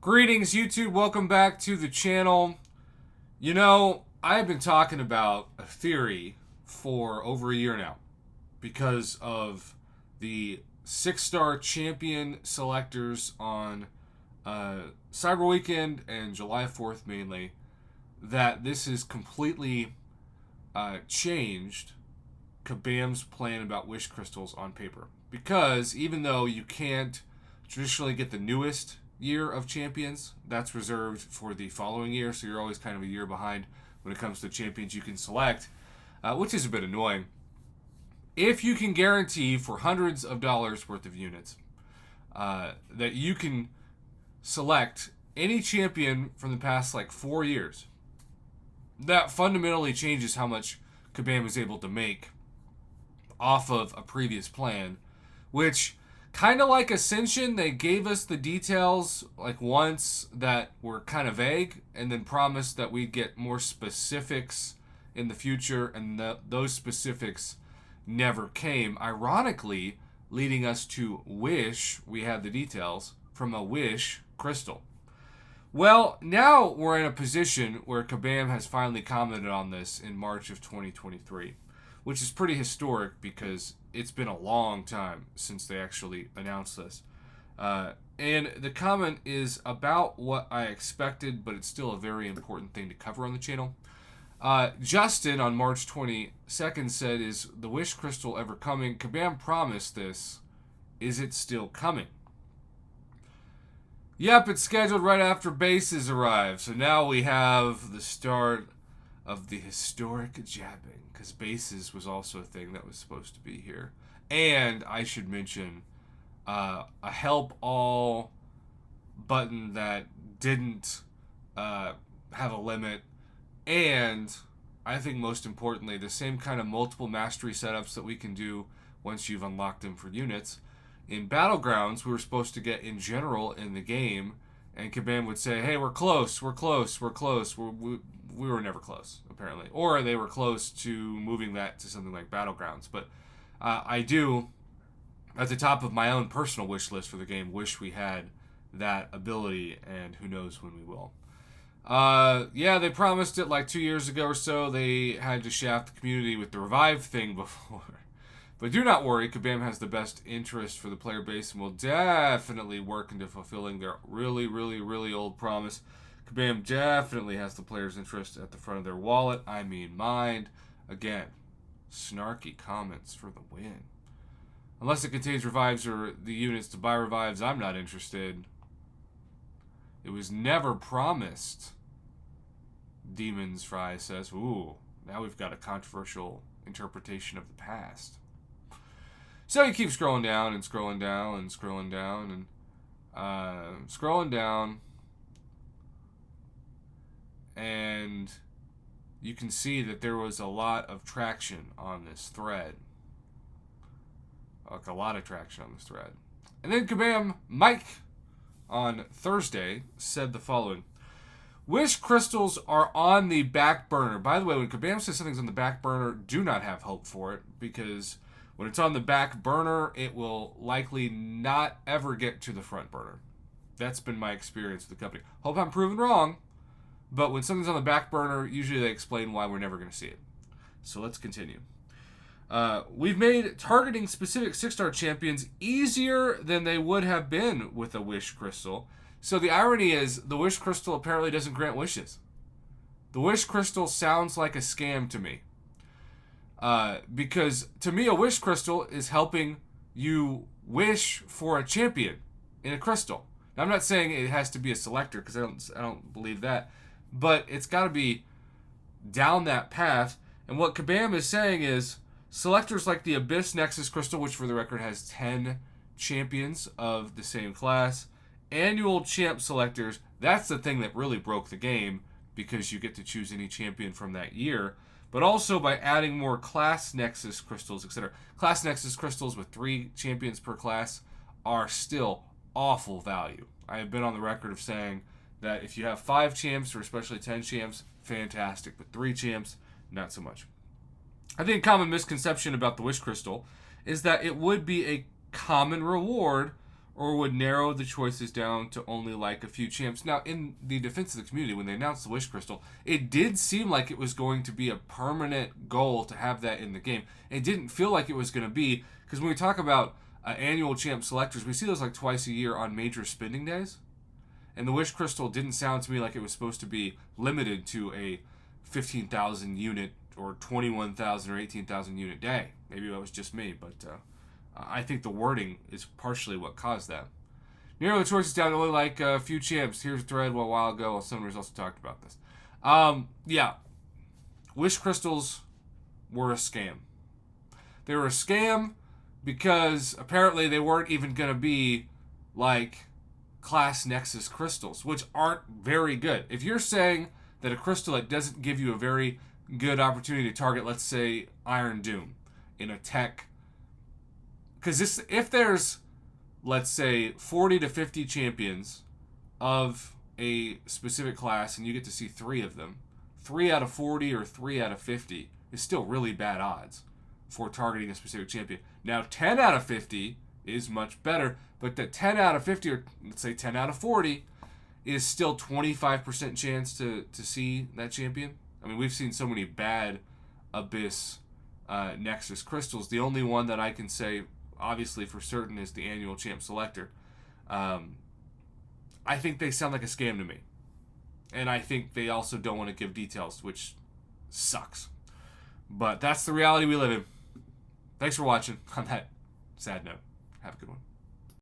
Greetings, YouTube. Welcome back to the channel. You know, I've been talking about a theory for over a year now because of the six-star champion selectors on Cyber Weekend and July 4th mainly, that this has completely changed Kabam's plan about wish crystals on paper. Because even though you can't traditionally get the newest year of champions, that's reserved for the following year, so you're always kind of a year behind when it comes to champions you can select, which is a bit annoying. If you can guarantee for hundreds of dollars worth of units that you can select any champion from the past like 4 years, that fundamentally changes how much Kabam is able to make off of a previous plan, which kind of like Ascension, they gave us the details like once that were kind of vague and then promised that we'd get more specifics in the future, and those specifics never came. Ironically, leading us to Wish, we had the details from a Wish crystal. Well, now we're in a position where Kabam has finally commented on this in March of 2023, which is pretty historic because it's been a long time since they actually announced this. And the comment is about what I expected, but it's still a very important thing to cover on the channel. Justin on March 22nd said, "Is the Wish Crystal ever coming? Kabam promised this. Is it still coming?" Yep, it's scheduled right after bases arrive. So now we have the start of the historic jabbing, because bases was also a thing that was supposed to be here. And I should mention a help all button that didn't have a limit, and I think most importantly, the same kind of multiple mastery setups that we can do once you've unlocked them for units. In Battlegrounds, we were supposed to get in general in the game, and Kabam would say, "Hey, we're close, we're close, we're close." We were never close, apparently. Or they were close to moving that to something like Battlegrounds. But I do, at the top of my own personal wish list for the game, wish we had that ability, and who knows when we will. Yeah, they promised it like 2 years ago or so. They had to shaft the community with the revive thing before. But do not worry, Kabam has the best interest for the player base and will definitely work into fulfilling their really, really, really old promise. Kabam definitely has the player's interest at the front of their wallet. I mean mind. Again, snarky comments for the win. Unless it contains revives or the units to buy revives, I'm not interested. It was never promised. Demons Fry says, "Ooh, now we've got a controversial interpretation of the past." So you keep scrolling down and scrolling down and scrolling down and scrolling down, and you can see that there was a lot of traction on this thread. Like a lot of traction on this thread. And then Kabam Mike on Thursday said the following: "Wish crystals are on the back burner." By the way, when Kabam says something's on the back burner, do not have hope for it, because when it's on the back burner, it will likely not ever get to the front burner. That's been my experience with the company. Hope I'm proven wrong, but when something's on the back burner, usually they explain why we're never going to see it. So let's continue. We've made targeting specific 6-star champions easier than they would have been with a Wish Crystal. So the irony is, the Wish Crystal apparently doesn't grant wishes. The Wish Crystal sounds like a scam to me. Because to me, a Wish Crystal is helping you wish for a champion in a crystal. Now, I'm not saying it has to be a selector, because I don't believe that, but it's got to be down that path. And what Kabam is saying is, selectors like the Abyss Nexus Crystal, which for the record has 10 champions of the same class, annual champ selectors, that's the thing that really broke the game, because you get to choose any champion from that year. But also by adding more Class Nexus crystals, etc. Class Nexus crystals with 3 champions per class are still awful value. I have been on the record of saying that if you have 5 champs, or especially 10 champs, fantastic. But 3 champs, not so much. I think a common misconception about the Wish Crystal is that it would be a common reward or would narrow the choices down to only like a few champs. Now, in the defense of the community, when they announced the Wish Crystal, it did seem like it was going to be a permanent goal to have that in the game. It didn't feel like it was going to be, because when we talk about annual champ selectors, we see those like twice a year on major spending days. And the Wish Crystal didn't sound to me like it was supposed to be limited to a 15,000 unit or 21,000 or 18,000 unit day. Maybe that was just me, but I think the wording is partially what caused that. Narrow the choices down to only like a few champs. Here's a thread a while ago. Somebody's also talked about this. Yeah. Wish Crystals were a scam. They were a scam because apparently they weren't even going to be like Class Nexus crystals, which aren't very good. If you're saying that a crystal that doesn't give you a very good opportunity to target, let's say, Iron Doom in a tech, because if there's, let's say, 40 to 50 champions of a specific class and you get to see 3 of them, 3 out of 40 or 3 out of 50 is still really bad odds for targeting a specific champion. Now, 10 out of 50 is much better, but the 10 out of 50, or let's say 10 out of 40, is still 25% chance to see that champion. I mean, we've seen so many bad Abyss Nexus crystals. The only one that I can say, obviously for certain, is the annual champ selector. I think they sound like a scam to me. And I think they also don't want to give details, which sucks. But that's the reality we live in. Thanks for watching on that sad note. Have a good one.